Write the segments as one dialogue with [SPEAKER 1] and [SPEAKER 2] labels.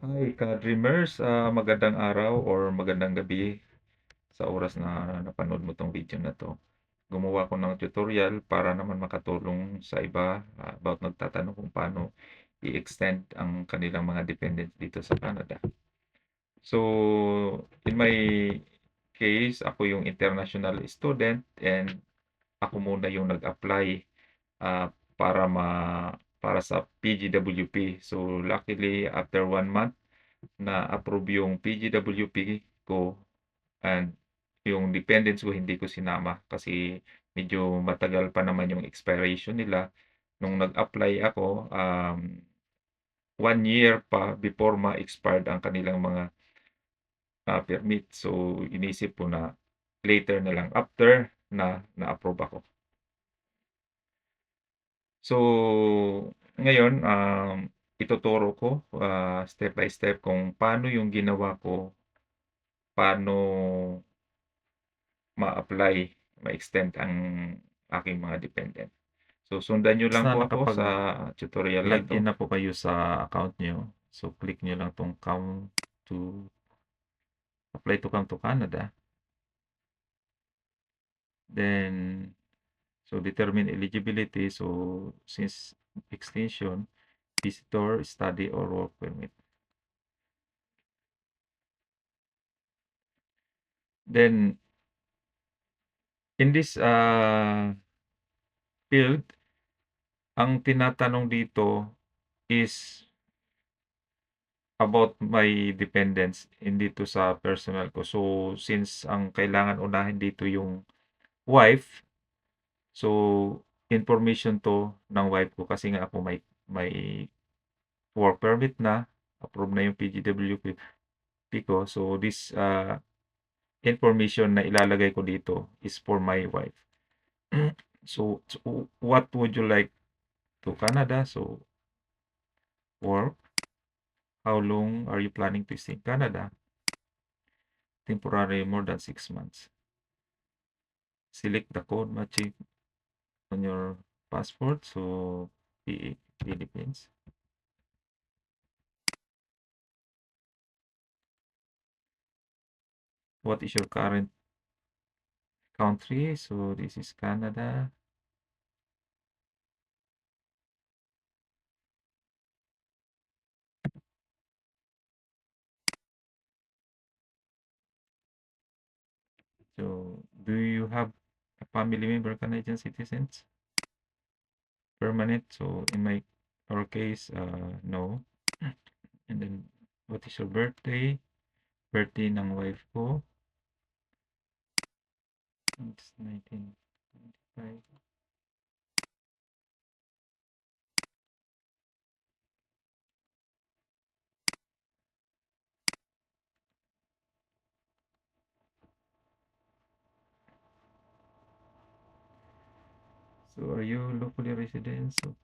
[SPEAKER 1] Hi ka-dreamers, magandang araw or magandang gabi sa oras na napanood mo 'tong video na 'to. Gumawa ako ng tutorial para naman makatulong sa iba, about nagtatanong kung paano i-extend ang kanilang mga dependents dito sa Canada. So, in my case, ako yung international student and ako muna yung nag-apply, para para sa PGWP. So, luckily after 1 month na-approve yung PGWP ko and yung dependents ko hindi ko sinama kasi medyo matagal pa naman yung expiration nila. Nung nag-apply ako, 1 year pa before ma-expired ang kanilang mga, permit. So, inisip ko na later na lang after na na-approve ako. So, ngayon, ituturo ko, step by step kung paano yung ginawa ko, paano ma-apply, ma-extend ang aking mga dependent. So, sundan niyo lang
[SPEAKER 2] Na
[SPEAKER 1] po ako sa
[SPEAKER 2] nakapag-login
[SPEAKER 1] tutorial na 'to.
[SPEAKER 2] na po kayo sa account niyo, so click niyo lang 'tong come to apply to come to Canada. Then, so determine eligibility. So, since extension, visitor, study, or work permit. Then, in this field, ang tinatanong dito is about my dependents, hindi to sa personal ko. So, since ang kailangan unahin dito yung wife, so information 'to ng wife ko kasi nga ako may work permit na, approve na yung PGWP ko. So, this information na ilalagay ko dito is for my wife. So, what would you like to Canada? So, work. How long are you planning to stay in Canada? Temporary, more than 6 months. Select the code matching on your passport. So, Philippines. What is your current country? So, this is Canada. So, do you have a family member Canadian citizens? Permanent. So, in our case, no. And then, what is your birthday? Birthday ng wife ko. It's 1995. So, are you locally resident of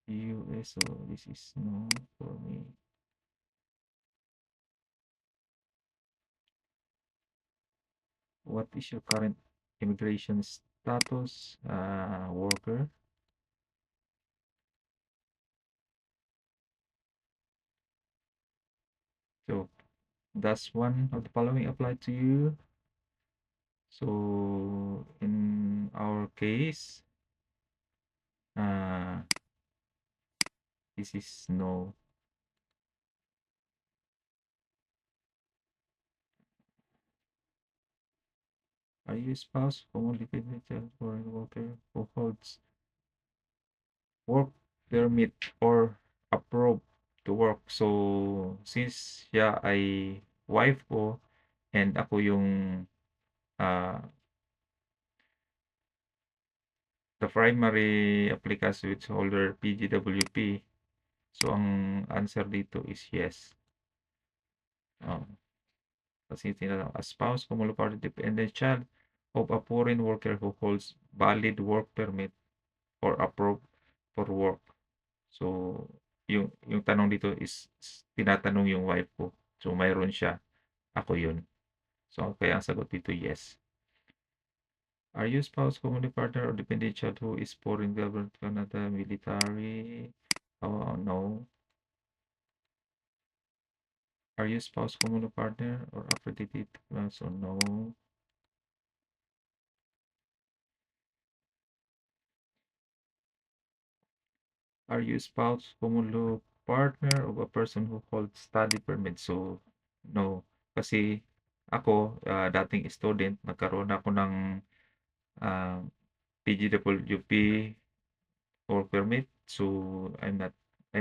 [SPEAKER 2] US? So, this is no for me. What is your current immigration status? Worker. So, does one of the following apply to you? So, in our case, uh, this is no. Are you a spouse, common dependent child, foreign worker who holds work permit or approved to work? So, since siya ay wife ko and ako yung uh, the primary applicant which holder PGWP, so ang answer dito is yes. Kasi tinatawag a spouse, common party dependent child of a foreign worker who holds valid work permit or approved for work. So, yung tanong dito is tinatanong yung wife ko. So, mayroon siya, ako yun. So, kaya ang sagot dito yes. Are you spouse, common partner, or dependent child who is foreign government, Canada, military? Oh, no. Are you spouse, cumulo partner, or accredited class or no? Are you spouse, cumulo partner of a person who holds study permit? So, no. Kasi ako, dating student, nagkaroon ako ng ah, PGWP work permit. So, I'm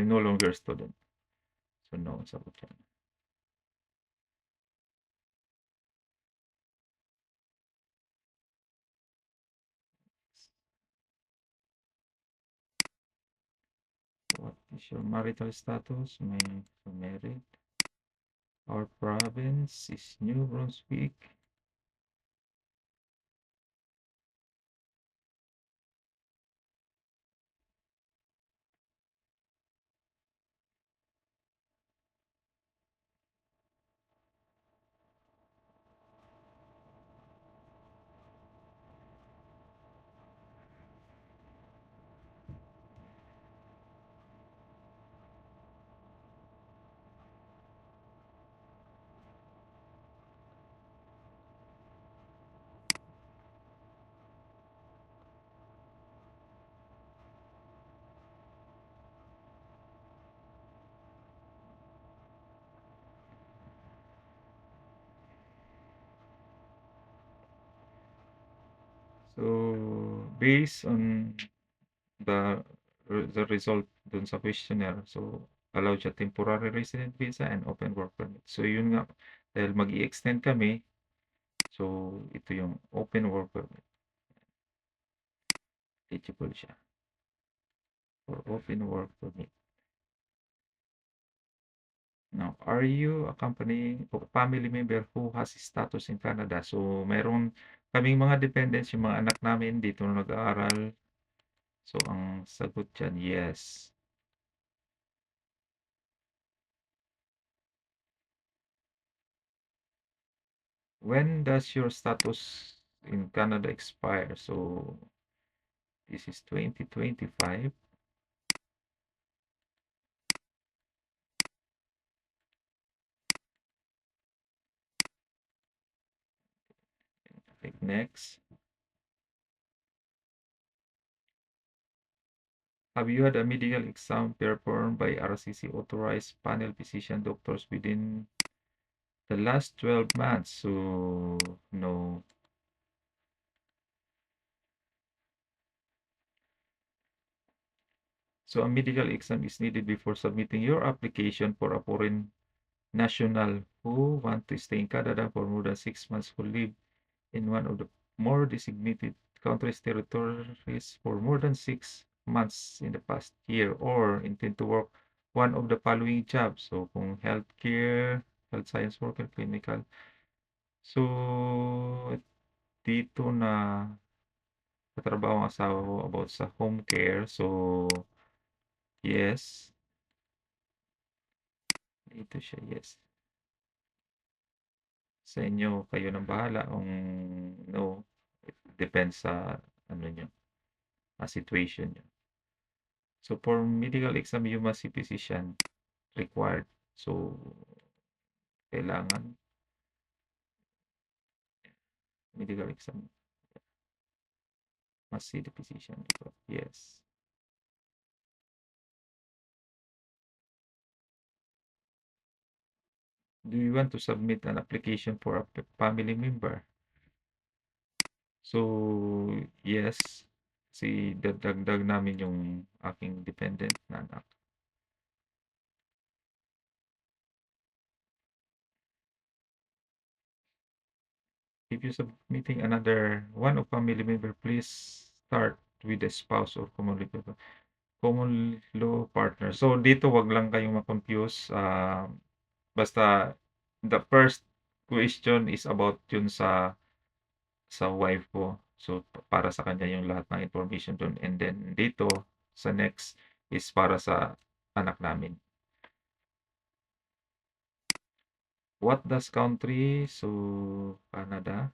[SPEAKER 2] no longer a student. So, no, sagot yan. What is your marital status? May married. Our province is New Brunswick. So, based on the the result dun sa questionnaire, so allowed siya temporary resident visa and open work permit. So, yun nga, dahil mag-i-extend kami, so ito yung open work permit. Eligible siya for open work permit. Now, are you a company o family member who has status in Canada? So, meron kaming mga dependents, yung mga anak namin dito na nag-aaral. So, ang sagot diyan, yes. When does your status in Canada expire? So, this is 2025. Click next. Have you had a medical exam performed by RCC authorized panel physician doctors within the last 12 months? So, no. So, a medical exam is needed before submitting your application for a foreign national who want to stay in Canada for more than 6 months, who live in one of the more designated countries territories for more than 6 months in the past year, or intend to work one of the following jobs. So, kung healthcare, health science worker, clinical. So, dito na katrabaho ang asawa ko about sa home care. So, yes. Dito siya, yes. Sa inyo, kayo ng bahala kung no. It depends sa ano nyo, situation nyo. So, for medical exam, you must see physician required. So, kailangan medical exam, must see the physician required. Yes. Do you want to submit an application for a family member? So, yes. Kasi dadagdag namin yung aking dependent na anak. If you're submitting another one of family member, please start with the spouse or common law partner. So, dito wag lang kayong ma-confuse. Basta the first question is about yun sa wife ko. So, para sa kanya yung lahat ng information dun. And then dito, sa next is para sa anak namin. What does country? So, Canada.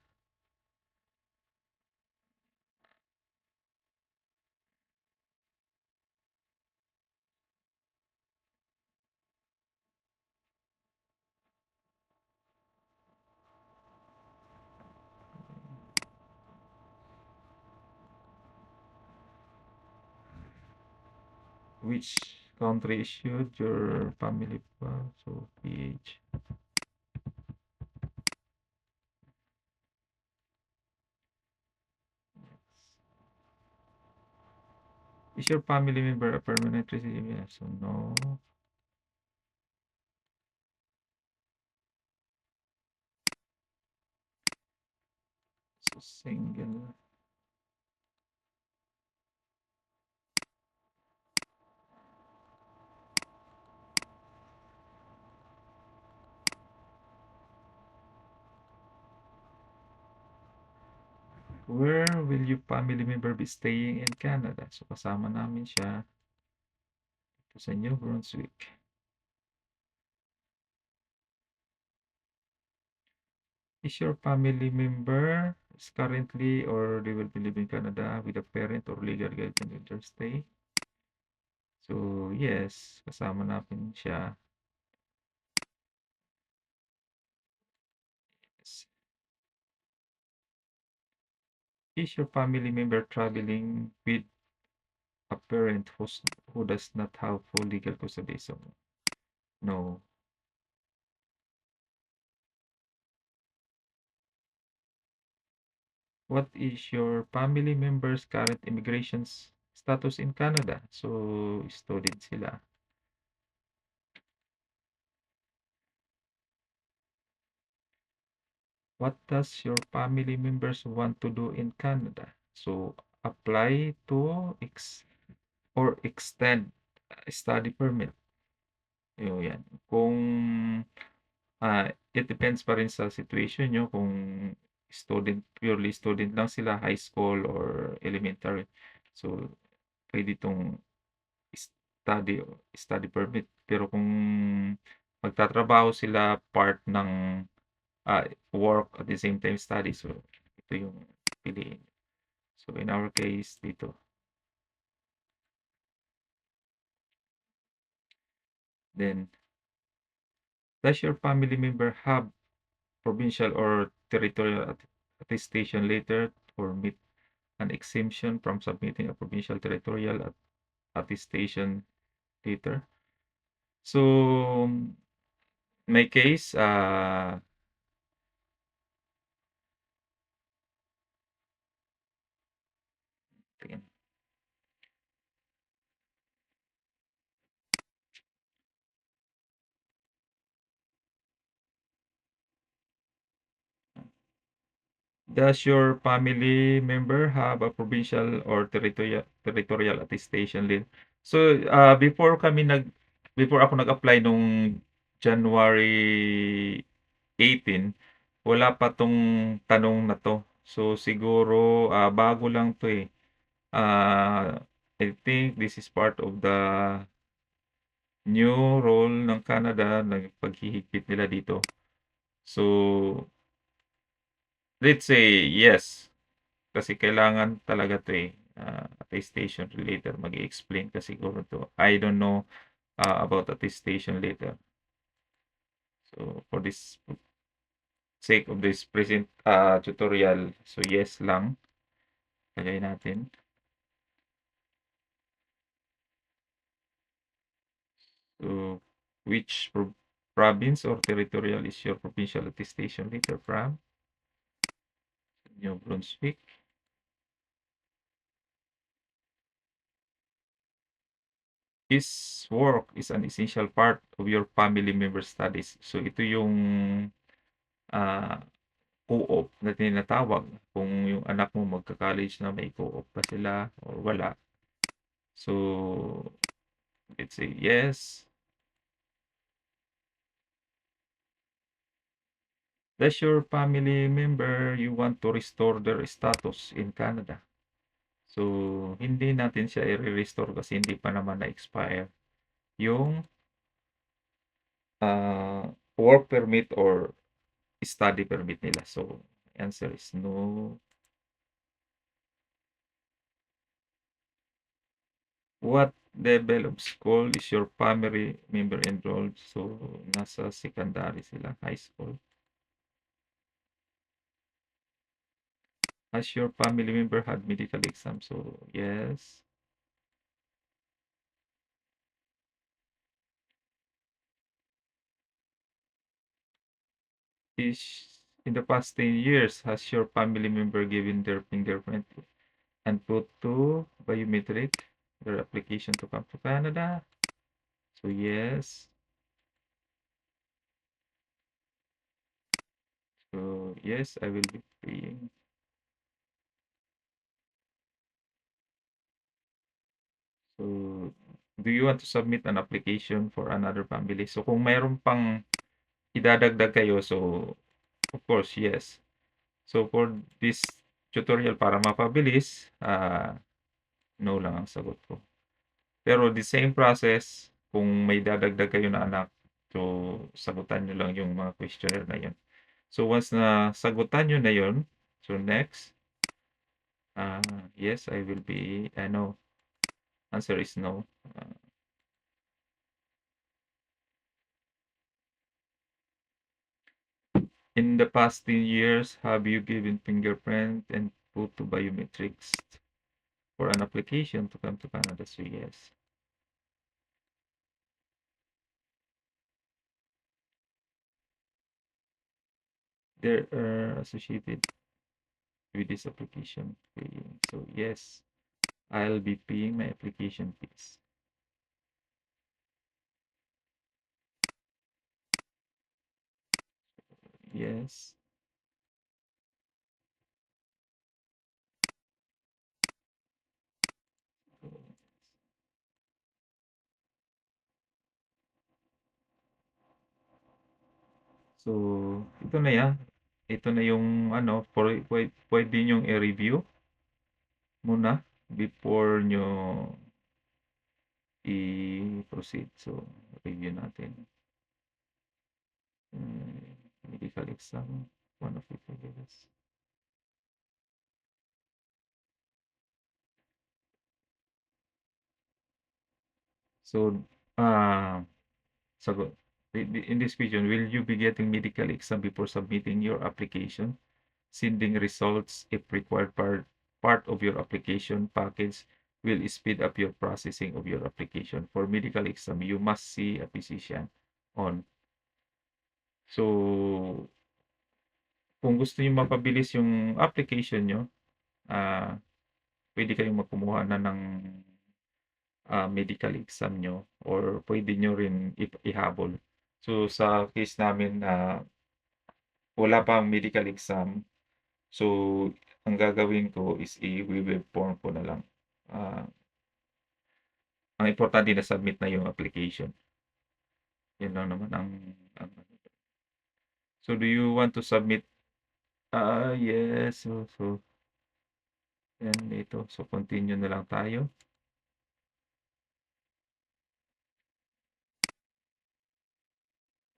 [SPEAKER 2] Which country issued your family file? So PH. Is your family member a permanent resident? Yes or no? So single. Where will your family member be staying in Canada? So kasama namin siya dito sa New Brunswick. Is your family member is currently or they will be living in Canada with a parent or legal guardian in their stay? So yes, kasama namin siya. Yes. Is your family member traveling with a parent who does not have full legal custody? So no. What is your family member's current immigration status in Canada? So student sila. What does your family members want to do in Canada? So apply to or extend study permit. Yun, yan. Kung it depends pa rin sa situation nyo kung purely student lang sila, high school or elementary. So, pwede itong study permit. Pero kung magtatrabaho sila part ng work at the same time study, so ito yung piliin. So, in our case, dito. Then, does your family member have provincial or territorial attestation letter or meet an exemption from submitting a provincial territorial attestation letter? So, my case, tingin. Does your family member have a provincial or territorial attestation letter? So, before ako nag-apply nung January 18, wala pa 'tong tanong na 'to. So, siguro, bago lang 'to, eh. I think this is part of the new rule ng Canada na paghihigpit nila dito. So, let's say yes, kasi kailangan talaga 'to, eh, attestation later mag-e-explain ka siguro 'to. I don't know, about attestation later. So, for this sake of this present, tutorial, so yes lang, lagay natin. So, which province or territorial is your provincial attestation letter from? New Brunswick. His work is an essential part of your family member studies. So, ito yung ah, co-op na tinatawag. Kung yung anak mo magka-college na may co-op pa sila or wala. So, let's say yes. Does your family member you want to restore their status in Canada? So, hindi natin siya i-restore kasi hindi pa naman na-expire yung work permit or study permit nila. So, answer is no. What level of school is your family member enrolled? So, nasa secondary sila, high school. Has your family member had medical exam? So, yes. Is in the past 10 years, has your family member given their fingerprint and put to biometric their application to come to Canada? So yes. So yes, I will be paying. So do you want to submit an application for another family? So kung mayroon pang idadagdag kayo, so of course, yes. So for this tutorial para mapabilis, no lang ang sagot ko. Pero the same process, kung may dadagdag kayo na anak, so sagutan nyo lang yung mga questionnaire na yun. So once na sagutan nyo na yun, so next, yes, I will be, no. Answer is no. In the past 10 years, have you given fingerprint and put to biometrics for an application to come to Canada? So yes. They are associated with this application fee. So yes, I'll be paying my application fees. Yes. So, ito na yan. Ito na yung ano, pwede nyong i-review muna before nyo i-proceed. So, review natin. Medical exam, one of the figures. So, sagot. In this question, will you be getting medical exam before submitting your application? Sending results, if required, part of your application package will speed up your processing of your application. For medical exam, you must see a physician on. So, kung gusto niyo mapabilis yung application nyo, pwede kayong kumuha na ng medical exam nyo or pwede nyo rin ihabol. So, sa case namin na wala pang medical exam, so ang gagawin ko is i-web form ko na lang. Ang importante na submit na yung application. Yun lang naman ang So do you want to submit? Yes. So yan ito. So continue na lang tayo.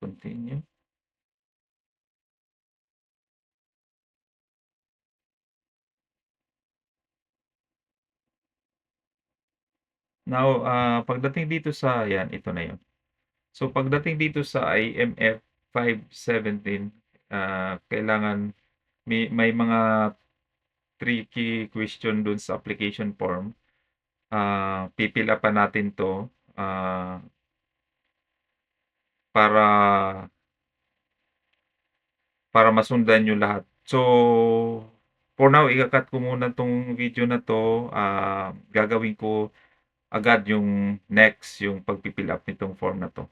[SPEAKER 2] Continue. Now, pagdating dito sa yan, ito na yun. So pagdating dito sa IMF 517, kailangan may mga tricky question dun sa application form. Pipila pa natin to para masundan nyo lahat. So, for now, ikakat ko muna tong video na to. Gagawin ko agad yung next, yung pagpipill up nitong form na to.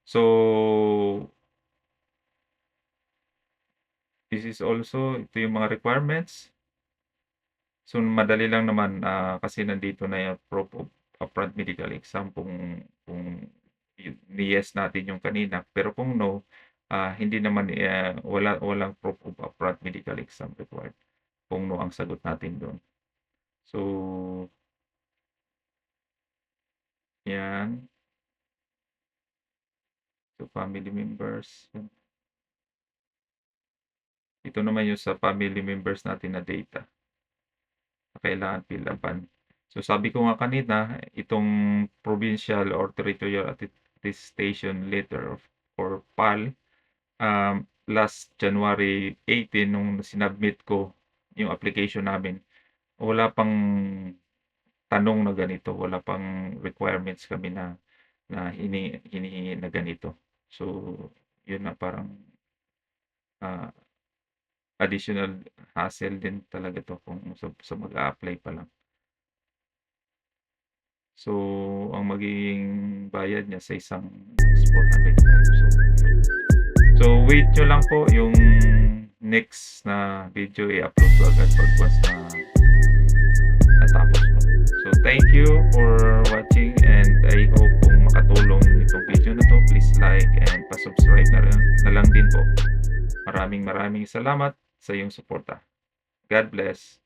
[SPEAKER 2] So, this is also, ito yung mga requirements. So, madali lang naman kasi nandito na yung proof of upfront medical exam kung ni-yes natin yung kanina. Pero kung no, hindi naman, walang proof of upfront medical exam required. Kung no ang sagot natin doon. So, yan. So, family members. Ito naman yung sa family members natin na data. Kailangan fill upan. So, sabi ko nga kanina, itong provincial or territorial attestation letter or PAL, last January 18 nung sinubmit ko yung application namin, wala pang tanong na ganito, wala pang requirements kami na hinihingi na ganito. So, yun na parang ah, additional hassle din talaga 'to kung sa mag-a-apply pa lang. So, ang magiging bayad niya sa isang is 405. So, wait niyo lang po yung next na video i-upload ko agad pag once na natapos ko. So, thank you for watching and I hope kung makatulong itong video na 'to, please like and pa-subscribe na lang din po. Maraming salamat sa iyong suporta. God bless.